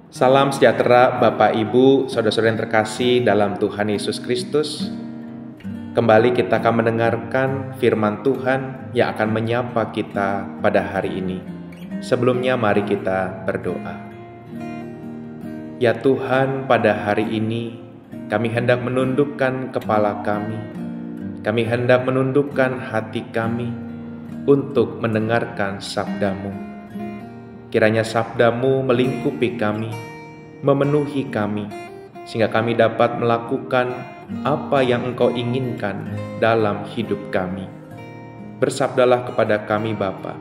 Salam sejahtera Bapak Ibu, saudara-saudara yang terkasih dalam Tuhan Yesus Kristus. Kembali kita akan mendengarkan firman Tuhan yang akan menyapa kita pada hari ini. Sebelumnya mari kita berdoa. Ya Tuhan, pada hari ini kami hendak menundukkan kepala kami. Kami hendak menundukkan hati kami untuk mendengarkan sabda-Mu. Kiranya sabda-Mu melingkupi kami, memenuhi kami, sehingga kami dapat melakukan apa yang Engkau inginkan dalam hidup kami. Bersabdalah kepada kami Bapa.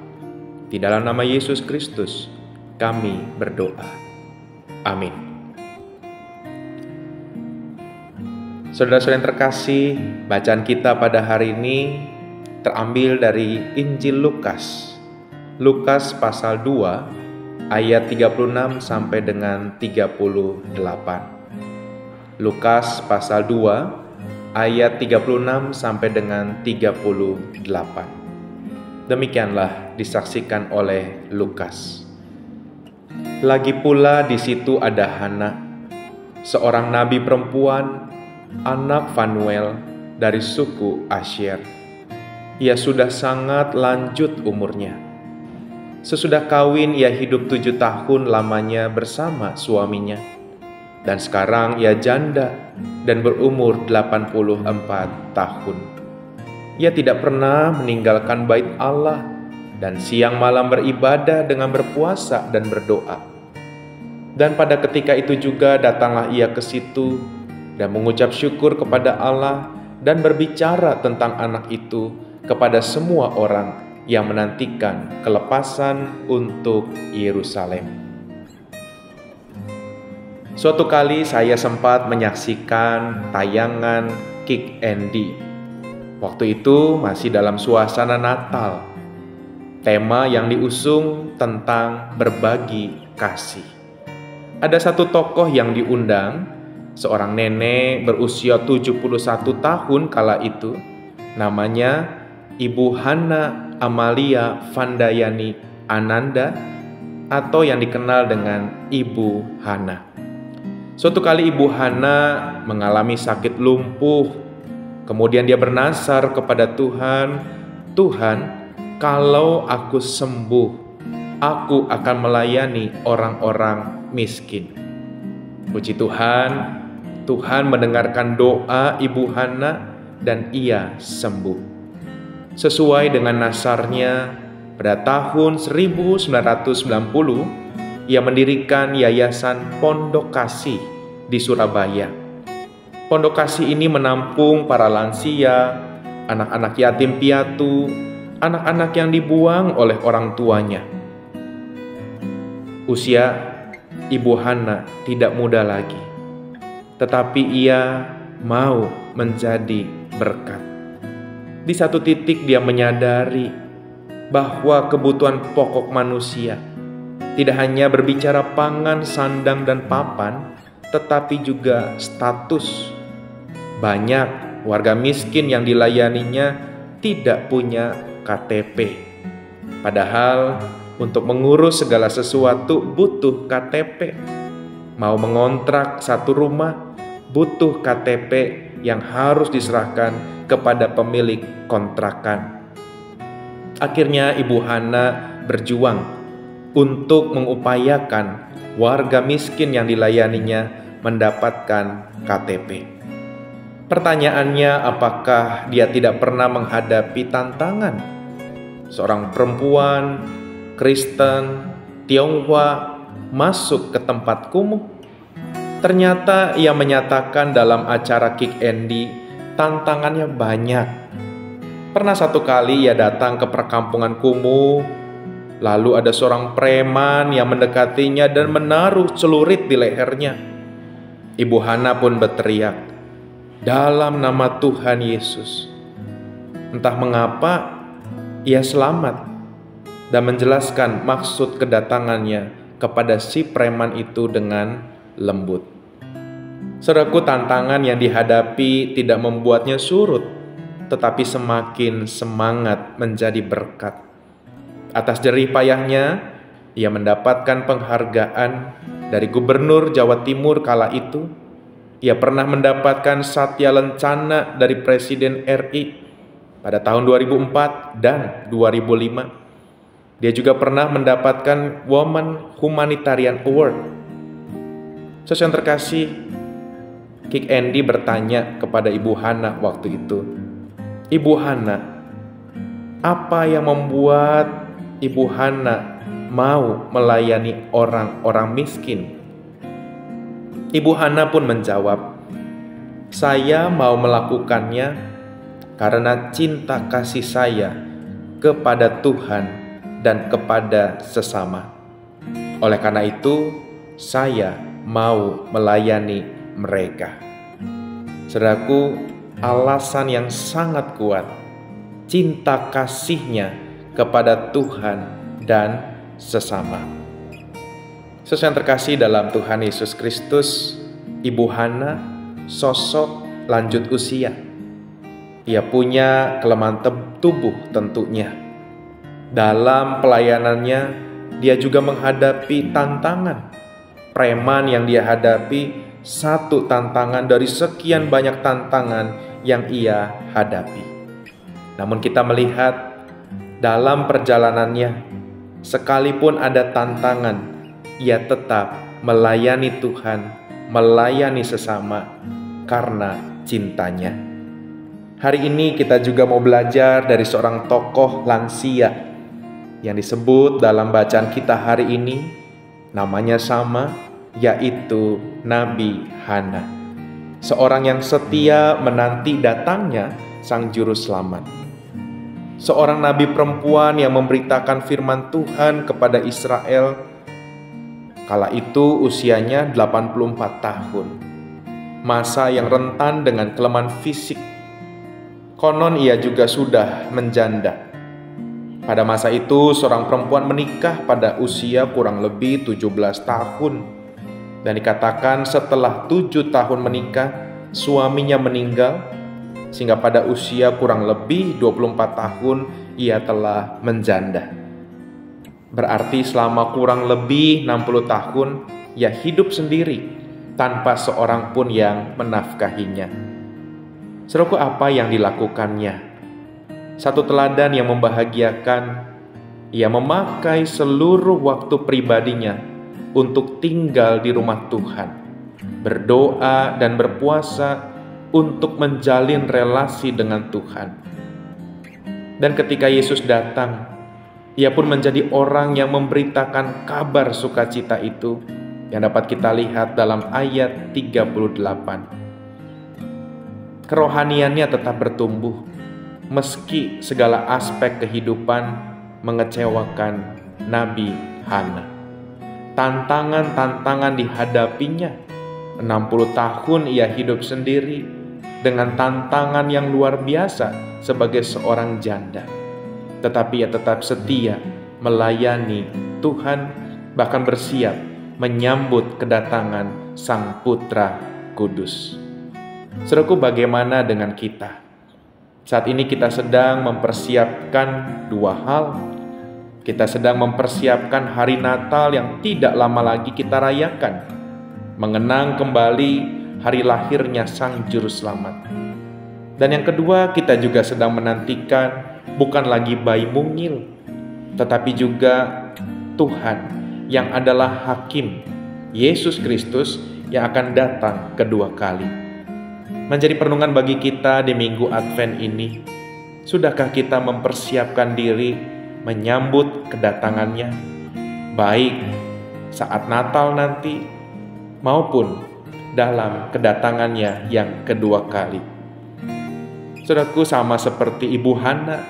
Di dalam nama Yesus Kristus, kami berdoa. Amin. Saudara-saudara yang terkasih, bacaan kita pada hari ini terambil dari Injil Lukas. Lukas pasal 2 ayat 36 sampai dengan 38. Lukas pasal 2 ayat 36 sampai dengan 38. Demikianlah disaksikan oleh Lukas. Lagi pula di situ ada Hana, seorang nabi perempuan, anak Fanuel dari suku Asyer. Ia sudah sangat lanjut umurnya. Sesudah kawin ia hidup 7 tahun lamanya bersama suaminya. Dan sekarang ia janda dan berumur 84 tahun. Ia tidak pernah meninggalkan bait Allah dan siang malam beribadah dengan berpuasa dan berdoa. Dan pada ketika itu juga datanglah ia ke situ dan mengucap syukur kepada Allah dan berbicara tentang anak itu kepada semua orang yang menantikan kelepasan untuk Yerusalem. Suatu kali saya sempat menyaksikan tayangan Kick Andy. Waktu itu masih dalam suasana Natal. Tema yang diusung tentang berbagi kasih. Ada satu tokoh yang diundang, seorang nenek berusia 71 tahun kala itu, namanya Ibu Hana Amalia Vandayani Ananda atau yang dikenal dengan Ibu Hana. Suatu kali Ibu Hana mengalami sakit lumpuh. Kemudian dia bernasar kepada Tuhan, "Tuhan, kalau aku sembuh, aku akan melayani orang-orang miskin." Puji Tuhan, Tuhan mendengarkan doa Ibu Hana dan ia sembuh. Sesuai dengan nasarnya, pada tahun 1990, ia mendirikan Yayasan Pondok Kasih di Surabaya. Pondok Kasih ini menampung para lansia, anak-anak yatim piatu, anak-anak yang dibuang oleh orang tuanya. Usia Ibu Hana tidak muda lagi, tetapi ia mau menjadi berkat. Di satu titik dia menyadari bahwa kebutuhan pokok manusia tidak hanya berbicara pangan, sandang, dan papan, tetapi juga status. Banyak warga miskin yang dilayaninya tidak punya KTP. Padahal untuk mengurus segala sesuatu butuh KTP. Mau mengontrak satu rumah butuh KTP yang harus diserahkan kepada pemilik kontrakan. Akhirnya Ibu Hana berjuang untuk mengupayakan warga miskin yang dilayaninya mendapatkan KTP. Pertanyaannya, apakah dia tidak pernah menghadapi tantangan? Seorang perempuan Kristen Tionghoa masuk ke tempat kumuh. Ternyata ia menyatakan dalam acara Kick Andy, tantangannya banyak. Pernah satu kali ia datang ke perkampungan kumuh, lalu ada seorang preman yang mendekatinya dan menaruh celurit di lehernya. Ibu Hana pun berteriak, "Dalam nama Tuhan Yesus." Entah mengapa ia selamat dan menjelaskan maksud kedatangannya kepada si preman itu dengan lembut. Saudaraku, tantangan yang dihadapi tidak membuatnya surut, tetapi semakin semangat menjadi berkat. Atas jerih payahnya, ia mendapatkan penghargaan dari Gubernur Jawa Timur kala itu. Ia pernah mendapatkan Satya Lencana dari Presiden RI pada tahun 2004 dan 2005. Dia juga pernah mendapatkan Women Humanitarian Award. Saudara yang terkasih, Kik Andy bertanya kepada Ibu Hana waktu itu, "Ibu Hana, apa yang membuat Ibu Hana mau melayani orang-orang miskin?" Ibu Hana pun menjawab, "Saya mau melakukannya karena cinta kasih saya kepada Tuhan dan kepada sesama. Oleh karena itu, saya mau melayani mereka." Saudaraku, alasan yang sangat kuat, cinta kasihnya kepada Tuhan dan sesama. Saudara yang terkasih dalam Tuhan Yesus Kristus, Ibu Hana sosok lanjut usia. Ia punya kelemahan tubuh tentunya. Dalam pelayanannya, dia juga menghadapi tantangan. Preman yang dia hadapi satu tantangan dari sekian banyak tantangan yang ia hadapi. Namun kita melihat dalam perjalanannya, sekalipun ada tantangan, ia tetap melayani Tuhan, melayani sesama karena cintanya. Hari ini kita juga mau belajar dari seorang tokoh lansia yang disebut dalam bacaan kita hari ini, namanya sama, yaitu Nabi Hana. Seorang yang setia menanti datangnya Sang Juru Selamat. Seorang nabi perempuan yang memberitakan firman Tuhan kepada Israel. Kala itu usianya 84 tahun. Masa yang rentan dengan kelemahan fisik. Konon ia juga sudah menjanda. Pada masa itu, seorang perempuan menikah pada usia kurang lebih 17 tahun. Dan dikatakan setelah 7 tahun menikah, suaminya meninggal, sehingga pada usia kurang lebih 24 tahun, ia telah menjanda. Berarti selama kurang lebih 60 tahun, ia hidup sendiri, tanpa seorang pun yang menafkahinya. Saudaraku, apa yang dilakukannya? Satu teladan yang membahagiakan, ia memakai seluruh waktu pribadinya untuk tinggal di rumah Tuhan, berdoa dan berpuasa untuk menjalin relasi dengan Tuhan. Dan ketika Yesus datang, ia pun menjadi orang yang memberitakan kabar sukacita itu yang dapat kita lihat dalam ayat 38. Kerohaniannya tetap bertumbuh meski segala aspek kehidupan mengecewakan Nabi Hana. Tantangan-tantangan dihadapinya. 60 tahun ia hidup sendiri dengan tantangan yang luar biasa sebagai seorang janda. Tetapi ia tetap setia melayani Tuhan, bahkan bersiap menyambut kedatangan Sang Putra Kudus. Saudaraku, bagaimana dengan kita? Saat ini kita sedang mempersiapkan dua hal. Kita sedang mempersiapkan hari Natal yang tidak lama lagi kita rayakan, mengenang kembali hari lahirnya Sang Juru Selamat. Dan yang kedua, kita juga sedang menantikan bukan lagi bayi mungil, tetapi juga Tuhan yang adalah Hakim, Yesus Kristus yang akan datang kedua kali. Menjadi perenungan bagi kita di Minggu Advent ini, sudahkah kita mempersiapkan diri menyambut kedatangannya, baik saat Natal nanti maupun dalam kedatangannya yang kedua kali? Saudaraku, sama seperti Ibu Hana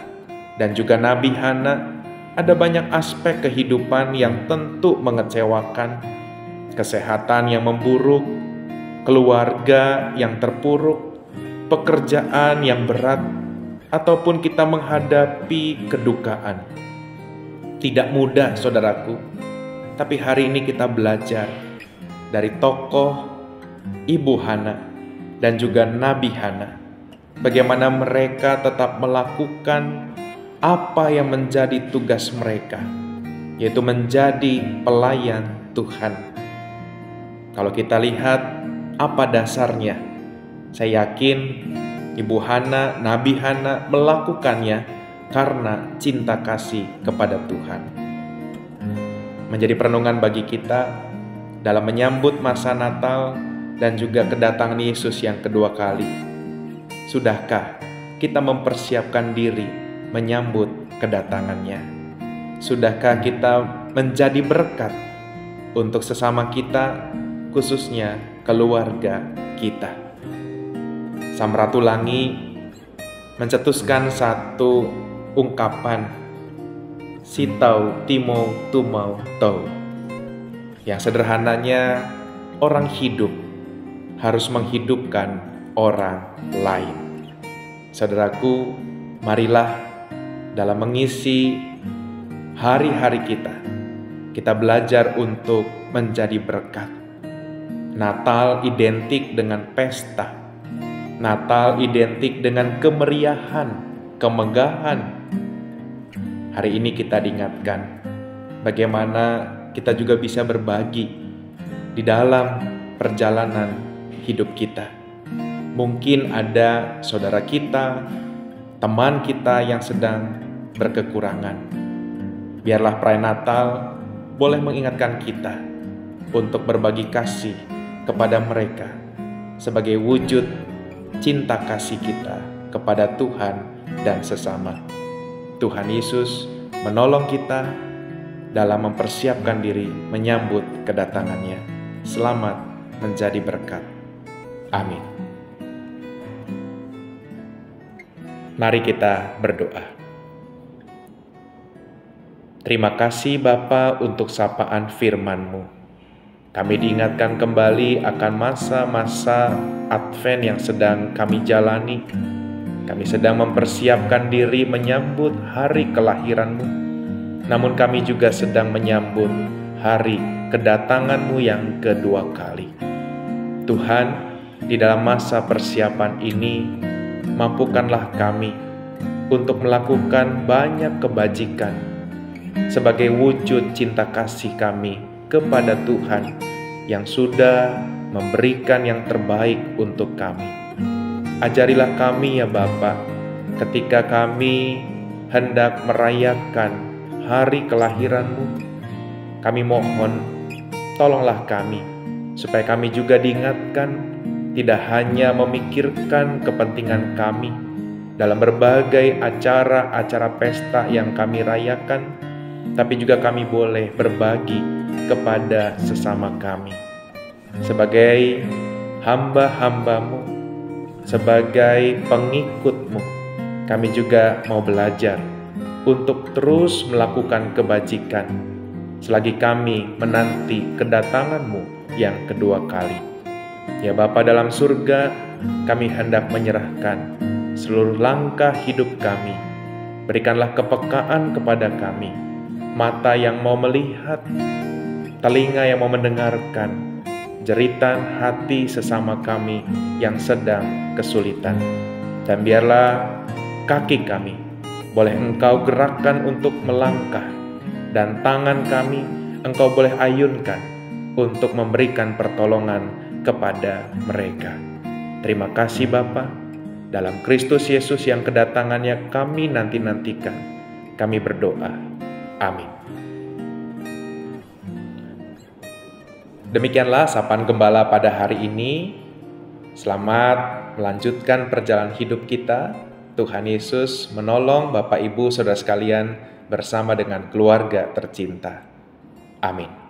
dan juga Nabi Hana, ada banyak aspek kehidupan yang tentu mengecewakan, kesehatan yang memburuk, keluarga yang terpuruk, pekerjaan yang berat, ataupun kita menghadapi kedukaan. Tidak mudah, saudaraku, tapi hari ini kita belajar dari tokoh Ibu Hana dan juga Nabi Hana, bagaimana mereka tetap melakukan apa yang menjadi tugas mereka, yaitu menjadi pelayan Tuhan. Kalau kita lihat apa dasarnya, saya yakin Ibu Hana, Nabi Hana melakukannya karena cinta kasih kepada Tuhan. Menjadi perenungan bagi kita dalam menyambut masa Natal dan juga kedatangan Yesus yang kedua kali. Sudahkah kita mempersiapkan diri menyambut kedatangannya? Sudahkah kita menjadi berkat untuk sesama kita, khususnya keluarga kita? Samratulangi mencetuskan satu ungkapan, sitau timau tumau tau, yang sederhananya orang hidup harus menghidupkan orang lain. Saudaraku, marilah dalam mengisi hari-hari kita belajar untuk menjadi berkat. Natal identik dengan pesta. Natal identik dengan kemeriahan, kemegahan. Hari ini kita diingatkan bagaimana kita juga bisa berbagi di dalam perjalanan hidup kita. Mungkin ada saudara kita, teman kita yang sedang berkekurangan. Biarlah perayaan Natal boleh mengingatkan kita untuk berbagi kasih kepada mereka sebagai wujud cinta kasih kita kepada Tuhan dan sesama. Tuhan Yesus menolong kita dalam mempersiapkan diri menyambut kedatangannya. Selamat menjadi berkat. Amin. Mari kita berdoa. Terima kasih Bapa untuk sapaan firman-Mu. Kami diingatkan kembali akan masa-masa Advent yang sedang kami jalani. Kami sedang mempersiapkan diri menyambut hari kelahiran-Mu. Namun kami juga sedang menyambut hari kedatangan-Mu yang kedua kali. Tuhan, di dalam masa persiapan ini, mampukanlah kami untuk melakukan banyak kebajikan sebagai wujud cinta kasih kami kepada Tuhan yang sudah memberikan yang terbaik untuk kami. Ajarilah kami ya Bapa, ketika kami hendak merayakan hari kelahiran-Mu, kami mohon tolonglah kami supaya kami juga diingatkan tidak hanya memikirkan kepentingan kami dalam berbagai acara-acara pesta yang kami rayakan, tapi juga kami boleh berbagi kepada sesama kami. Sebagai hamba-hamba-Mu, sebagai pengikut-Mu, kami juga mau belajar untuk terus melakukan kebajikan selagi kami menanti kedatangan-Mu yang kedua kali. Ya Bapa dalam surga, kami hendak menyerahkan seluruh langkah hidup kami. Berikanlah kepekaan kepada kami, mata yang mau melihat, telinga yang mau mendengarkan jeritan hati sesama kami yang sedang kesulitan. Dan biarlah kaki kami boleh Engkau gerakkan untuk melangkah, dan tangan kami Engkau boleh ayunkan untuk memberikan pertolongan kepada mereka. Terima kasih Bapa, dalam Kristus Yesus yang kedatangannya kami nanti-nantikan, kami berdoa. Amin. Demikianlah sapaan Gembala pada hari ini. Selamat melanjutkan perjalanan hidup kita. Tuhan Yesus menolong Bapak Ibu Saudara sekalian bersama dengan keluarga tercinta. Amin.